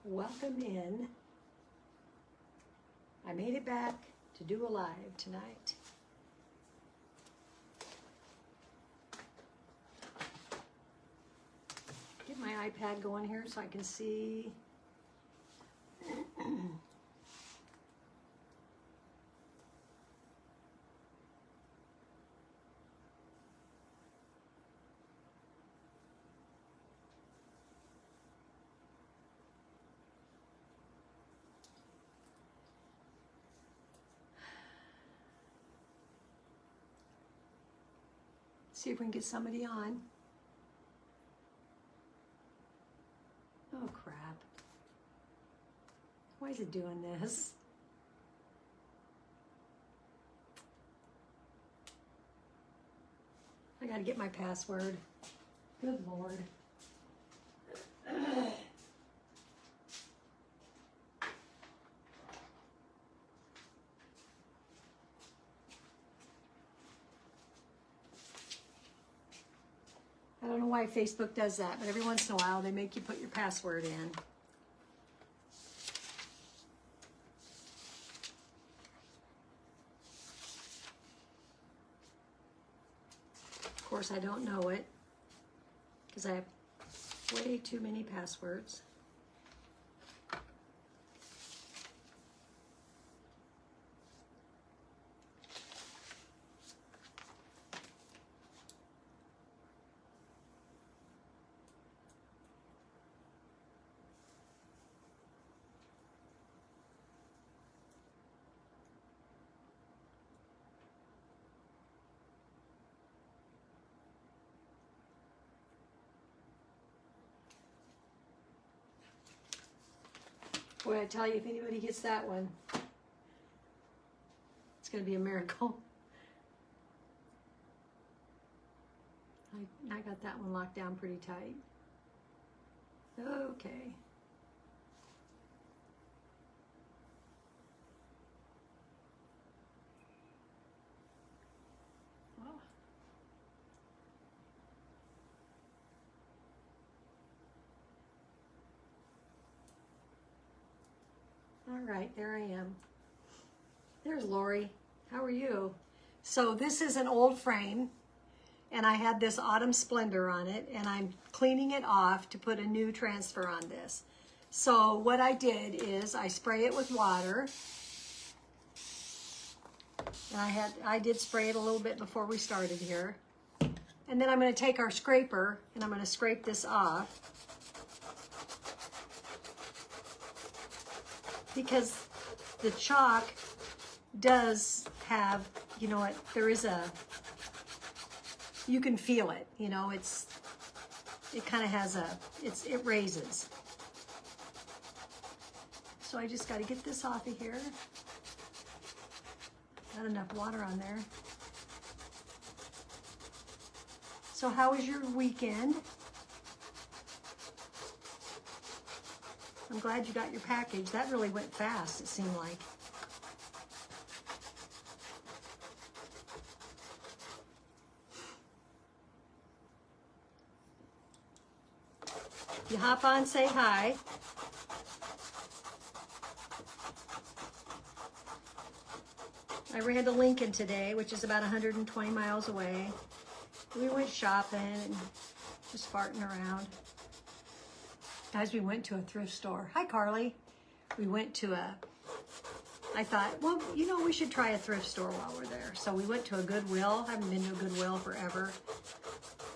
welcome in. I made it back to do a live tonight. Get my iPad going here so I can see. See if we can get somebody on. Oh crap. Why is it doing this? I gotta get my password. Good Lord. I don't know why Facebook does that, but every once in a while they make you put your password in. Of course, I don't know it because I have way too many passwords. Boy, I tell you, if anybody gets that one, it's going to be a miracle. I got that one locked down pretty tight. Okay. Well. All right, there I am. There's Lori. How are you? So this is an old frame, and I had this Autumn Splendor on it, and I'm cleaning it off to put a new transfer on this. So what I did is I spray it with water, and I did spray it a little bit before we started here. And then I'm going to take our scraper, and I'm going to scrape this off. Because the chalk does have, you know what, there is a, you can feel it, you know, it kind of has a, it raises. So I just got to get this off of here. Got enough water on there. So how was your weekend? I'm glad you got your package. That really went fast, it seemed like. You hop on, say hi. I ran to Lincoln today, which is about 120 miles away. We went shopping and just farting around. Guys, we went to a thrift store. Hi, Carly. We went to I thought, well, you know, we should try a thrift store while we're there. So we went to a Goodwill. I haven't been to a Goodwill forever.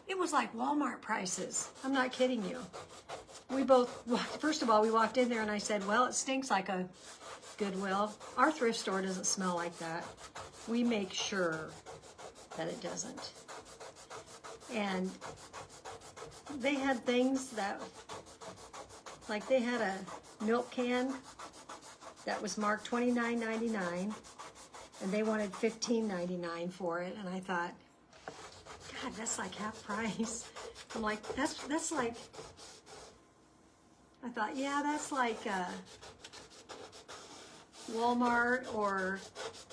It was like Walmart prices. I'm not kidding you. We both, first of all, we walked in there and I said, well, it stinks like a Goodwill. Our thrift store doesn't smell like that. We make sure that it doesn't. And they had things that, like they had a milk can that was marked $29.99 and they wanted $15.99 for it. And I thought, God, that's like half price. I'm like, that's like, I thought, yeah, that's like Walmart or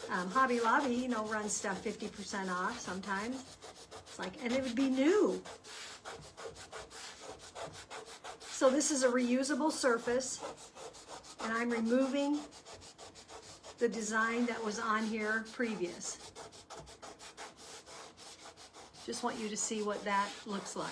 Hobby Lobby, you know, runs stuff 50% off sometimes. It's like, and it would be new. So this is a reusable surface, and I'm removing the design that was on here previous. Just want you to see what that looks like.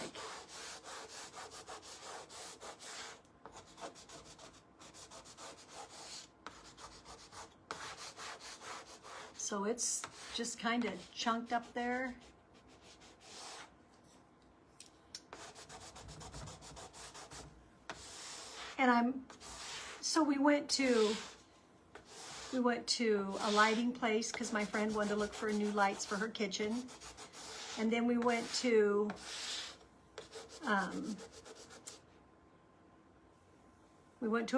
So it's just kind of chunked up there. And so we went to a lighting place because my friend wanted to look for new lights for her kitchen. And then we went to a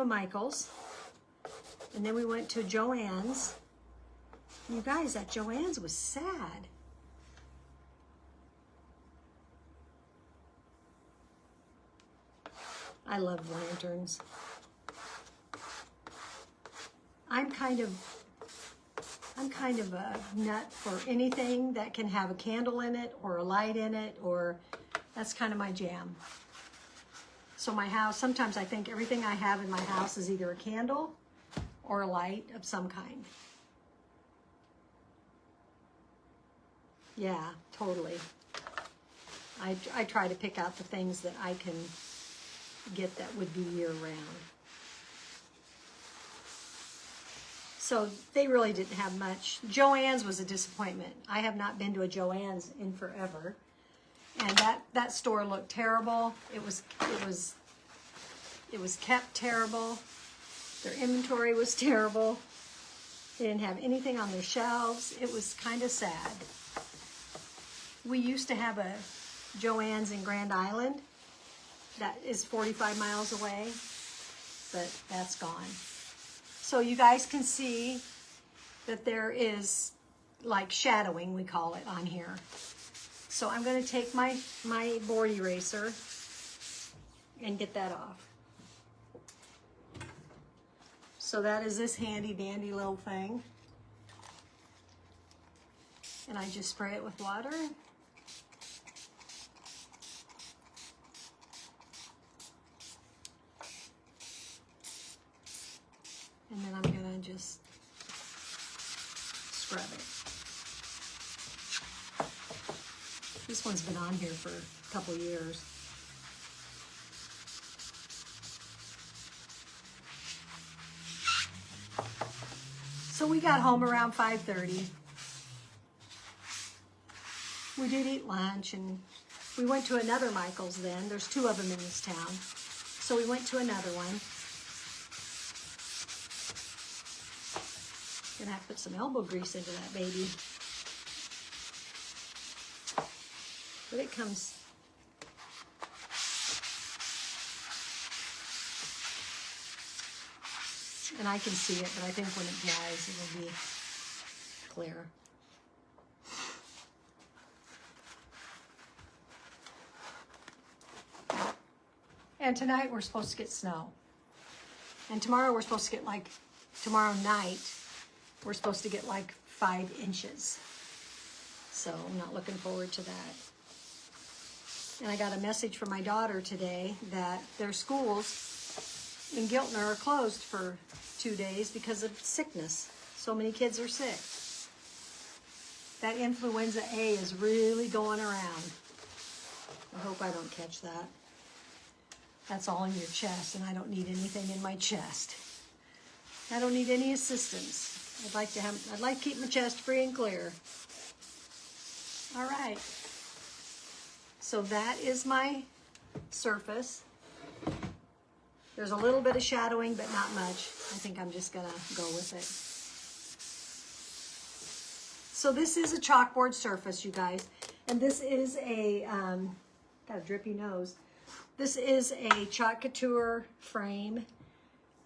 Michael's, and then we went to Joann's. You guys, that Joann's was sad. I love lanterns. I'm kind of a nut for anything that can have a candle in it or a light in it, or that's kind of my jam. So my house, sometimes I think everything I have in my house is either a candle or a light of some kind. Yeah, totally. I try to pick out the things that I can get that would be year-round. So they really didn't have much. Joann's was a disappointment. I have not been to a Joann's in forever, and that store looked terrible. It was kept terrible. Their inventory was terrible. They didn't have anything on their shelves. It was kind of sad. We used to have a Joann's in Grand Island that is 45 miles away, but that's gone. So you guys can see that there is like shadowing, we call it, on here. So I'm going to take my board eraser and get that off. So that is this handy dandy little thing. And I just spray it with water. And then I'm going to just scrub it. This one's been on here for a couple years. So we got home around 5:30. We did eat lunch, and we went to another Michael's then. There's two of them in this town. So we went to another one. Gonna have to put some elbow grease into that baby. But it comes. And I can see it, but I think when it dries, it'll be clear. And tonight we're supposed to get snow. And tomorrow we're supposed to get tomorrow night, we're supposed to get 5 inches. So I'm not looking forward to that. And I got a message from my daughter today that their schools in Giltner are closed for 2 days because of sickness. So many kids are sick. That influenza A is really going around. I hope I don't catch that. That's all in your chest, and I don't need anything in my chest. I don't need any assistance. I'd like to keep my chest free and clear. All right. So that is my surface. There's a little bit of shadowing, but not much. I think I'm just gonna go with it. So this is a chalkboard surface, you guys. And this is a, got a drippy nose. This is a Couture frame.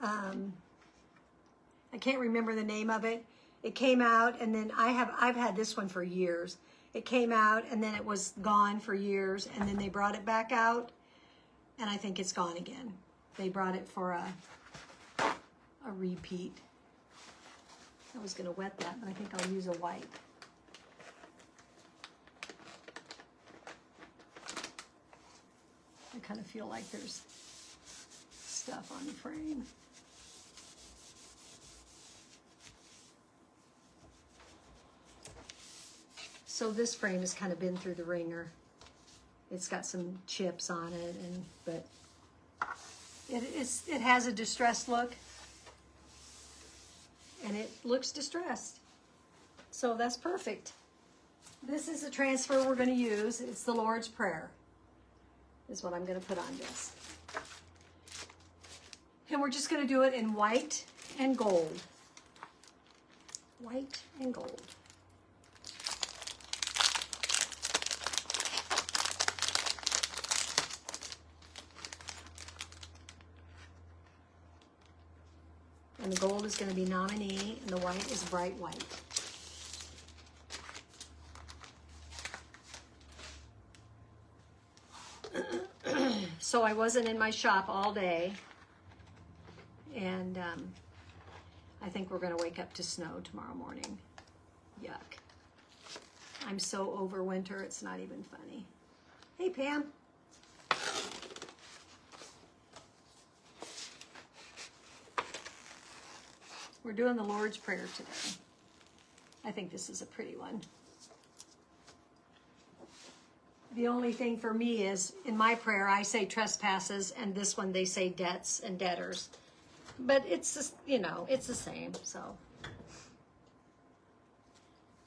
I can't remember the name of it. It came out, and then I've had this one for years. It came out, and then it was gone for years, and then they brought it back out, and I think it's gone again. They brought it for a repeat. I was gonna wet that, but I think I'll use a wipe. kind of feel like there's stuff on the frame. So this frame has kind of been through the ringer. It's got some chips on it, but it has a distressed look, and it looks distressed. So that's perfect. This is a transfer we're going to use. It's the Lord's Prayer, is what I'm going to put on this. And we're just going to do it in white and gold. White and gold. And the gold is going to be nominee, and the white is bright white. So I wasn't in my shop all day, and I think we're going to wake up to snow tomorrow morning. Yuck. I'm so over winter, it's not even funny. Hey, Pam. We're doing the Lord's Prayer today. I think this is a pretty one. The only thing for me is, in my prayer, I say trespasses, and this one they say debts and debtors. But it's just, you know, it's the same, so.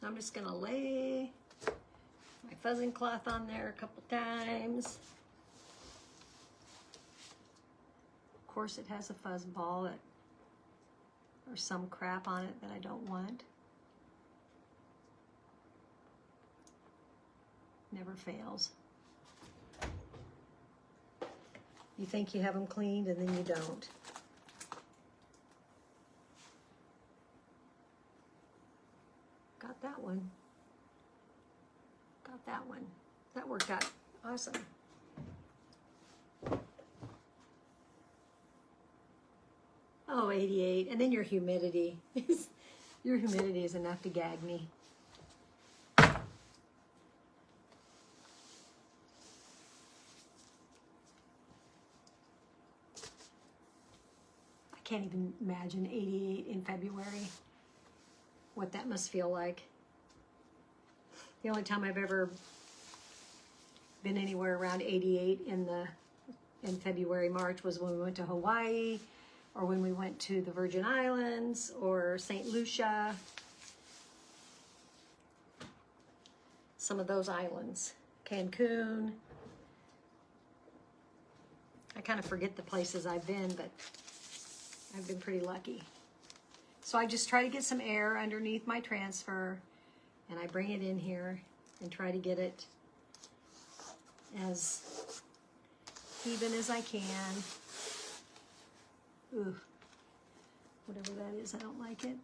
I'm just gonna lay my fuzzing cloth on there a couple times. Of course, it has a fuzz ball or some crap on it that I don't want. Never fails. You think you have them cleaned and then you don't. Got that one. Got that one. That worked out awesome. Oh, 88. And then your humidity. Your humidity is enough to gag me. Can't even imagine 88 in February, what that must feel like. The only time I've ever been anywhere around 88 in February, March was when we went to Hawaii, or when we went to the Virgin Islands or St. Lucia. Some of those islands. Cancun. I kind of forget the places I've been, but I've been pretty lucky. So I just try to get some air underneath my transfer, and I bring it in here and try to get it as even as I can. Ooh, whatever that is, I don't like it.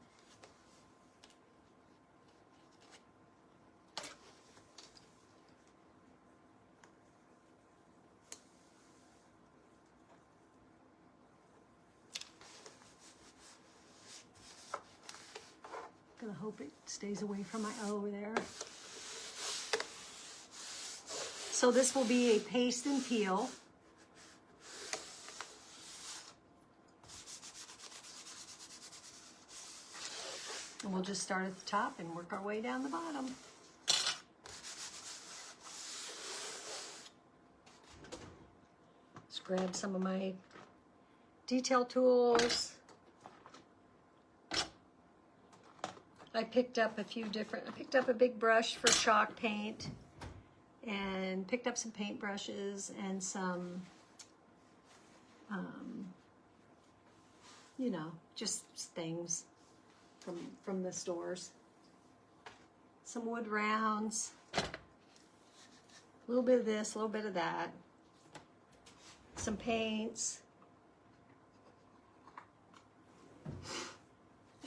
Gonna hope it stays away from my O over there. So this will be a paste and peel. And we'll just start at the top and work our way down the bottom. Let's grab some of my detail tools. I picked up a few different, I picked up a big brush for chalk paint, and picked up some paint brushes and some, you know, just things from the stores. Some wood rounds, a little bit of this, a little bit of that, some paints.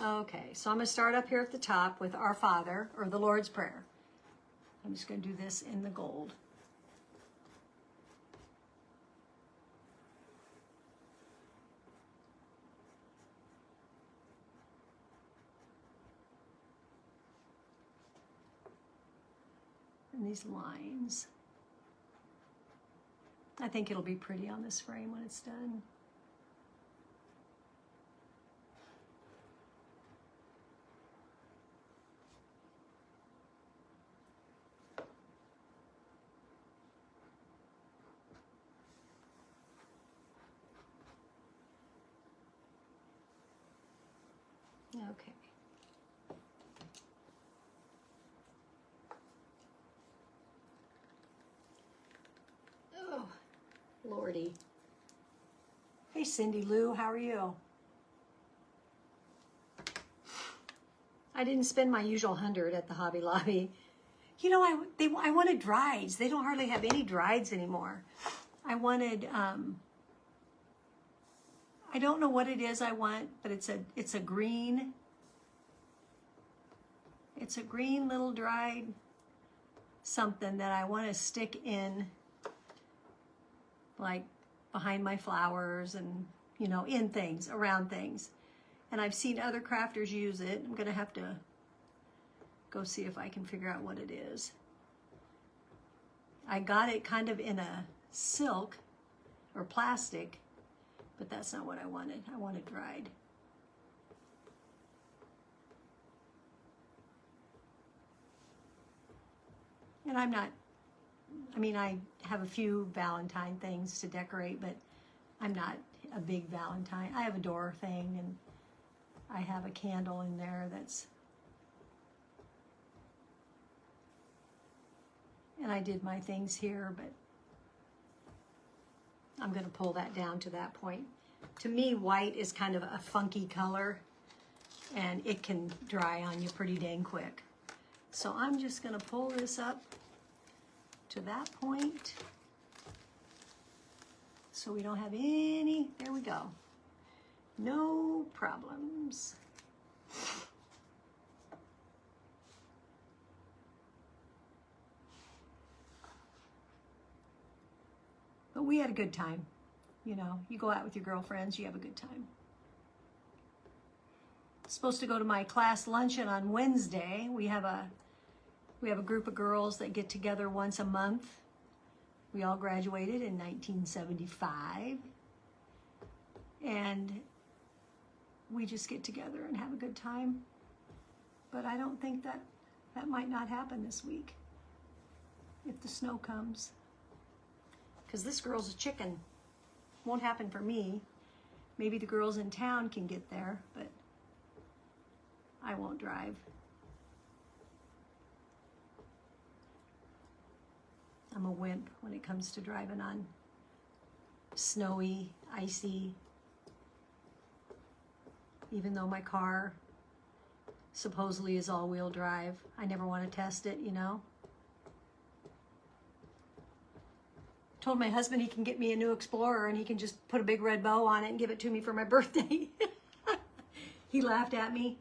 Okay, so I'm going to start up here at the top with Our Father, or the Lord's Prayer. I'm just going to do this in the gold. And these lines. I think it'll be pretty on this frame when it's done. Okay. Oh, Lordy. Hey, Cindy Lou, how are you? I didn't spend my usual 100 at the Hobby Lobby. You know, I wanted drieds. They don't hardly have any drieds anymore. I wanted, I don't know what it is I want, but it's a green little dried something that I want to stick in, like behind my flowers and, you know, in things, around things. And I've seen other crafters use it. I'm going to have to go see if I can figure out what it is. I got it kind of in a silk or plastic, but that's not what I wanted. I wanted dried. And I'm not, I mean, I have a few Valentine things to decorate, but I'm not a big Valentine. I have a door thing, and I have a candle in there that's, and I did my things here, but I'm going to pull that down to that point. To me, white is kind of a funky color, and it can dry on you pretty dang quick. So I'm just going to pull this up to that point so we don't have any, there we go. No problems. But we had a good time. You know, you go out with your girlfriends, you have a good time. Supposed to go to my class luncheon on Wednesday. We have a group of girls that get together once a month. We all graduated in 1975. And we just get together and have a good time. But I don't think that might not happen this week if the snow comes. Because this girl's a chicken. Won't happen for me. Maybe the girls in town can get there, but I won't drive. I'm a wimp when it comes to driving on snowy, icy, even though my car supposedly is all-wheel drive. I never want to test it, you know. Told my husband he can get me a new Explorer and he can just put a big red bow on it and give it to me for my birthday. He laughed at me.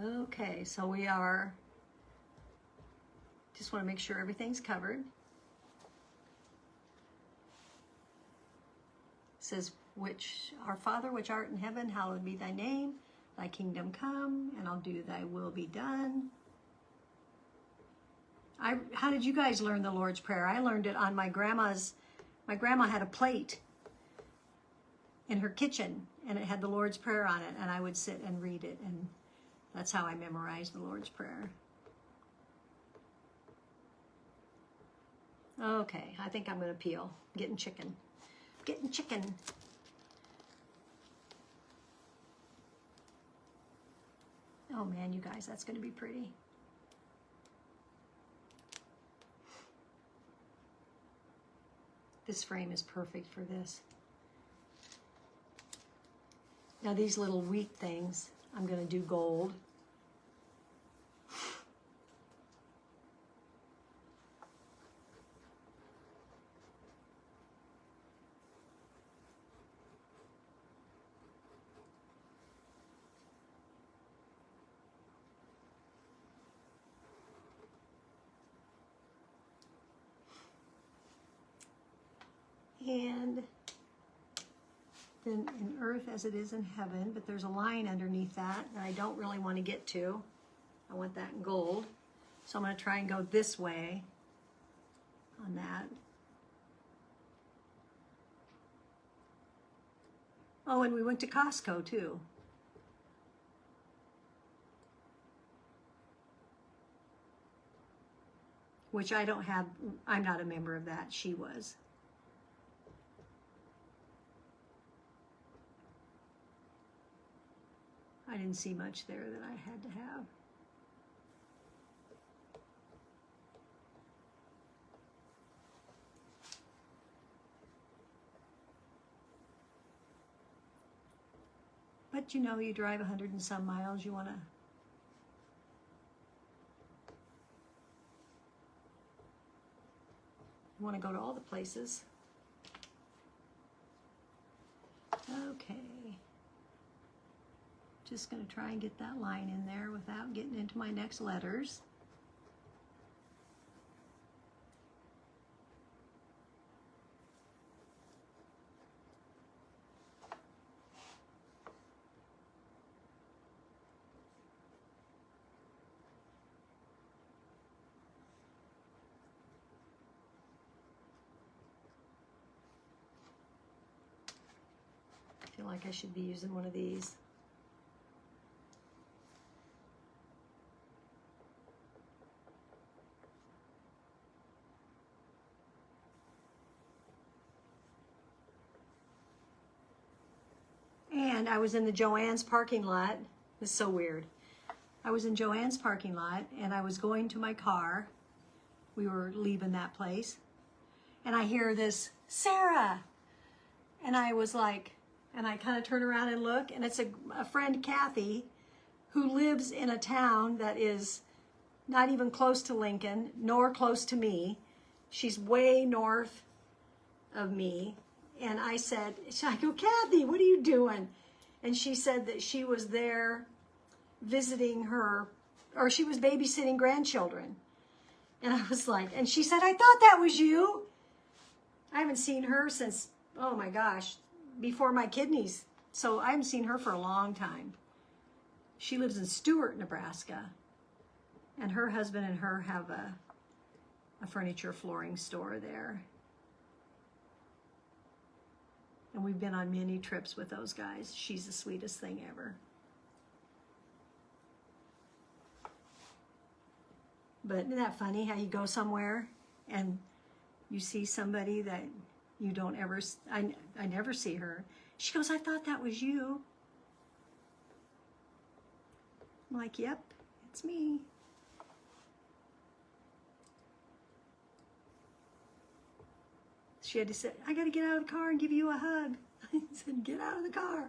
Okay, so we are, just want to make sure everything's covered. Says, our Father, which art in heaven, hallowed be thy name. Thy kingdom come, and I'll do thy will be done. How did you guys learn the Lord's Prayer? I learned it on my grandma had a plate in her kitchen, and it had the Lord's Prayer on it, and I would sit and read it, and that's how I memorized the Lord's Prayer. Okay, I think I'm going to peel. Getting chicken. Getting chicken. Oh man, you guys, that's going to be pretty. This frame is perfect for this. Now these little wheat things, I'm going to do gold. Then in earth as it is in heaven, but there's a line underneath that that I don't really want to get to. I want that in gold. So I'm going to try and go this way on that. Oh, and we went to Costco too. Which I don't have, I'm not a member of that, she was. I didn't see much there that I had to have. But you know, you drive 100 and some miles, you want to go to all the places. Okay. Just going to try and get that line in there without getting into my next letters. I feel like I should be using one of these. And I was in the Joann's parking lot. It's so weird. I was in Joann's parking lot and I was going to my car. We were leaving that place. And I hear this, Sarah. And I was like, and I kind of turn around and look, and it's a friend, Kathy, who lives in a town that is not even close to Lincoln, nor close to me. She's way north of me. And I said, I go, Kathy, what are you doing? And she said that she was there visiting her, or she was babysitting grandchildren. And I was like, and she said, I thought that was you. I haven't seen her since, oh my gosh, before my kidneys. So I haven't seen her for a long time. She lives in Stewart, Nebraska. And her husband and her have a furniture flooring store there. And we've been on many trips with those guys. She's the sweetest thing ever. But isn't that funny how you go somewhere and you see somebody that you don't ever, I never see her. She goes, I thought that was you. I'm like, yep, it's me. She had to say, I got to get out of the car and give you a hug. I said, get out of the car.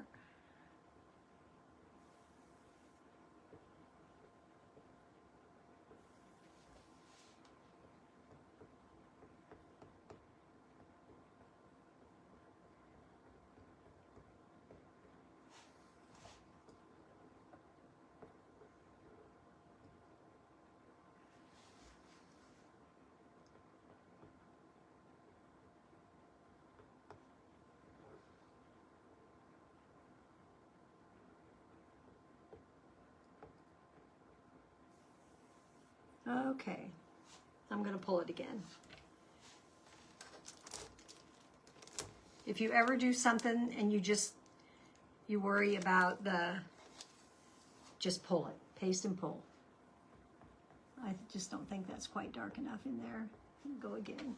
Okay, I'm going to pull it again. If you ever do something and you worry about just pull it, paste and pull. I just don't think that's quite dark enough in there. Go again.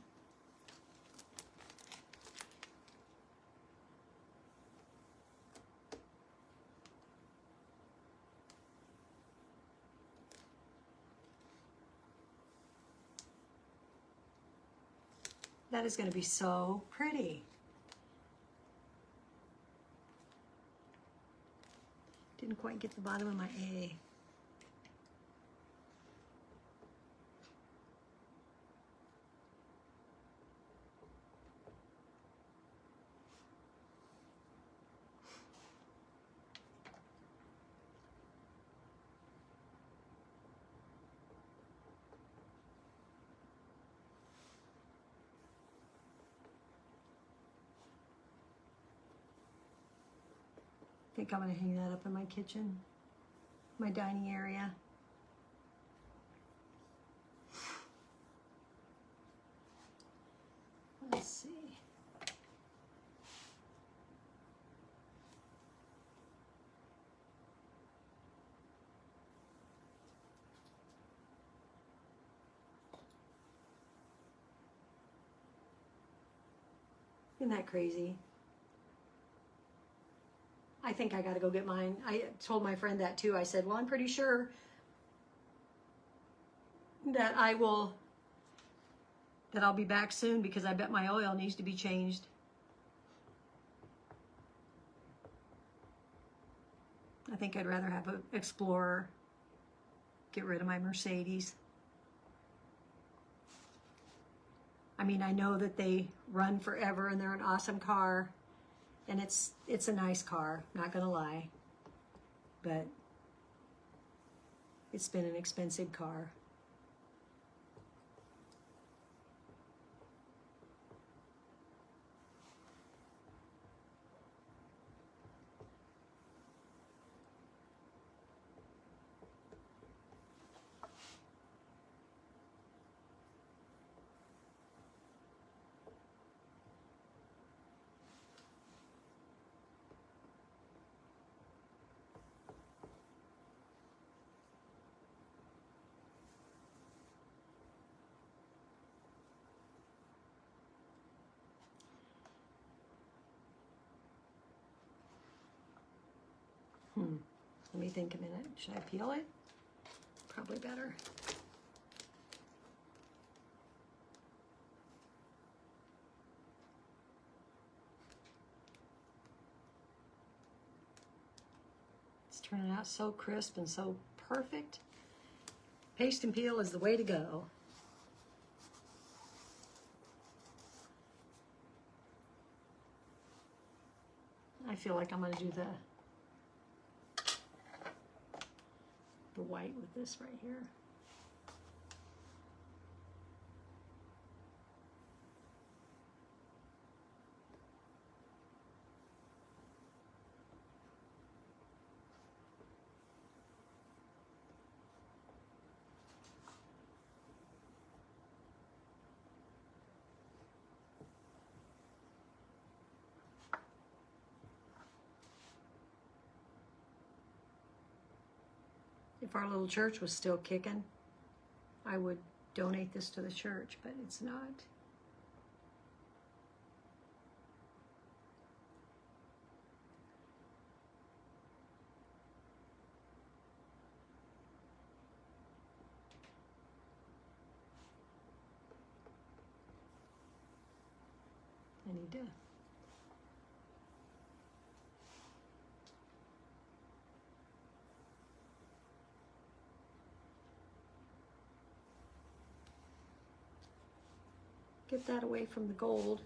That is going to be so pretty. Didn't quite get the bottom of my A. I think I'm going to hang that up in my kitchen, my dining area. Let's see. Isn't that crazy? I think I got to go get mine. I told my friend that too. I said, well, I'm pretty sure that I'll be back soon because I bet my oil needs to be changed. I think I'd rather have an Explorer, get rid of my Mercedes. I mean, I know that they run forever and they're an awesome car, and it's a nice car, not gonna lie, but it's been an expensive car. Let me think a minute. Should I peel it? Probably better. It's turning out so crisp and so perfect. Paste and peel is the way to go. I feel like I'm going to do the white with this right here. If our little church was still kicking, I would donate this to the church, but it's not. I need to get that away from the gold.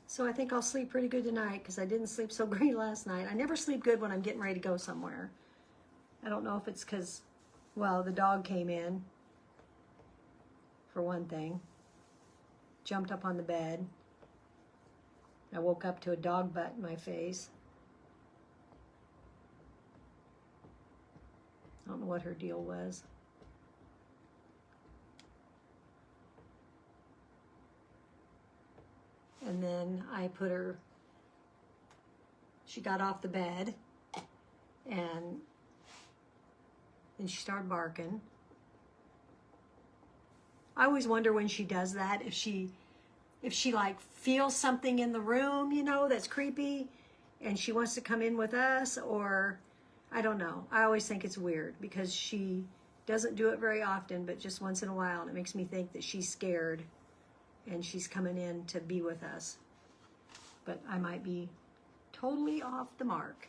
So I think I'll sleep pretty good tonight because I didn't sleep so great last night. I never sleep good when I'm getting ready to go somewhere. I don't know if it's because, well, the dog came in, for one thing, jumped up on the bed. I woke up to a dog butt in my face. I don't know what her deal was. And then I put her, she got off the bed and she started barking. I always wonder when she does that, if she like feels something in the room, you know, that's creepy and she wants to come in with us, or I don't know. I always think it's weird because she doesn't do it very often, but just once in a while, and it makes me think that she's scared and she's coming in to be with us. But I might be totally off the mark.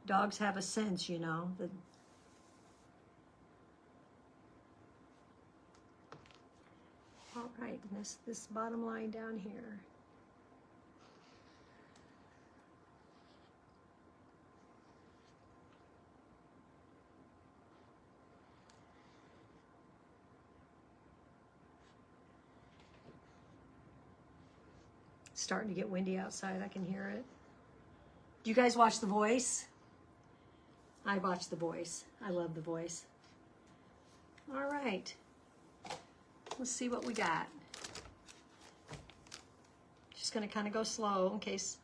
Dogs have a sense, you know. All right, this bottom line down here. It's starting to get windy outside. I can hear it. Do you guys watch The Voice? I watch The Voice. I love The Voice. All right. Let's see what we got. Just going to kind of go slow in case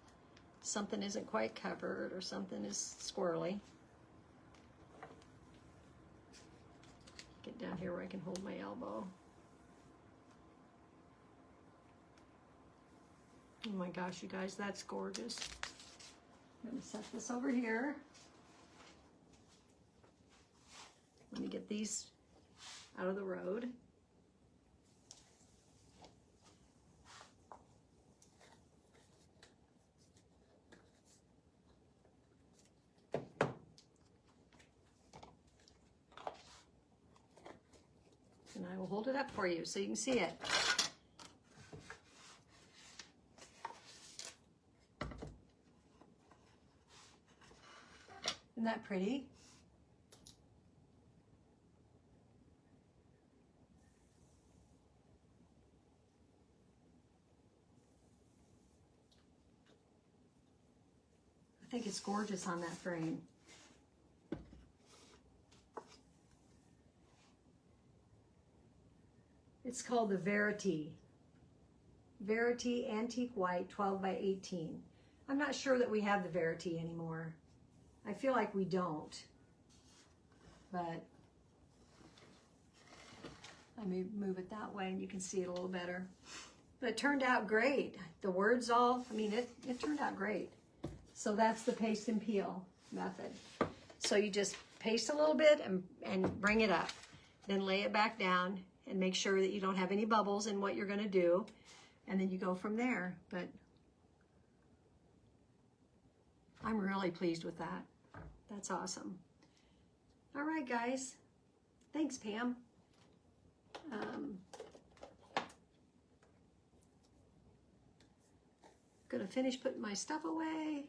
something isn't quite covered or something is squirrely. Get down here where I can hold my elbow. Oh my gosh, you guys, that's gorgeous. I'm going to set this over here. Let me get these out of the road. And I will hold it up for you so you can see it. Isn't that pretty? I think it's gorgeous on that frame. It's called the Verity Antique White 12 by 18. I'm not sure that we have the Verity anymore. I feel like we don't, but let me move it that way and you can see it a little better. But it turned out great. The words all, I mean, it turned out great. So that's the paste and peel method. So you just paste a little bit and bring it up. Then lay it back down and make sure that you don't have any bubbles in what you're gonna do. And then you go from there. But I'm really pleased with that. That's awesome. All right, guys. Thanks, Pam. Gonna finish putting my stuff away.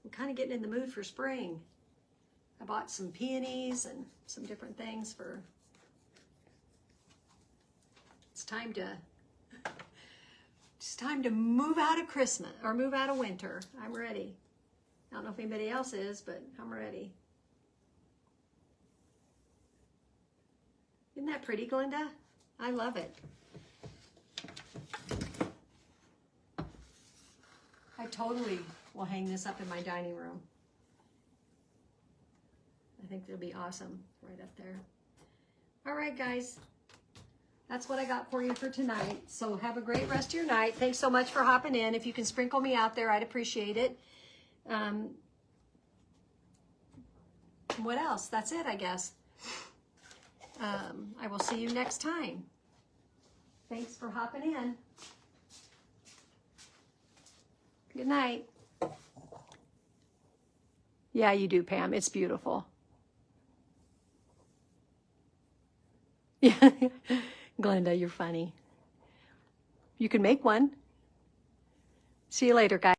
I'm kind of getting in the mood for spring. I bought some peonies and some different things for, it's time to move out of Christmas, or move out of winter. I'm ready. I don't know if anybody else is, but I'm ready. Isn't that pretty, Glenda? I love it. I totally will hang this up in my dining room. I think it'll be awesome right up there. All right, guys. That's what I got for you for tonight. So have a great rest of your night. Thanks so much for hopping in. If you can sprinkle me out there, I'd appreciate it. What else? That's it, I guess. I will see you next time. Thanks for hopping in. Good night. Yeah, you do, Pam. It's beautiful. Yeah, Glenda, you're funny. You can make one. See you later, guys.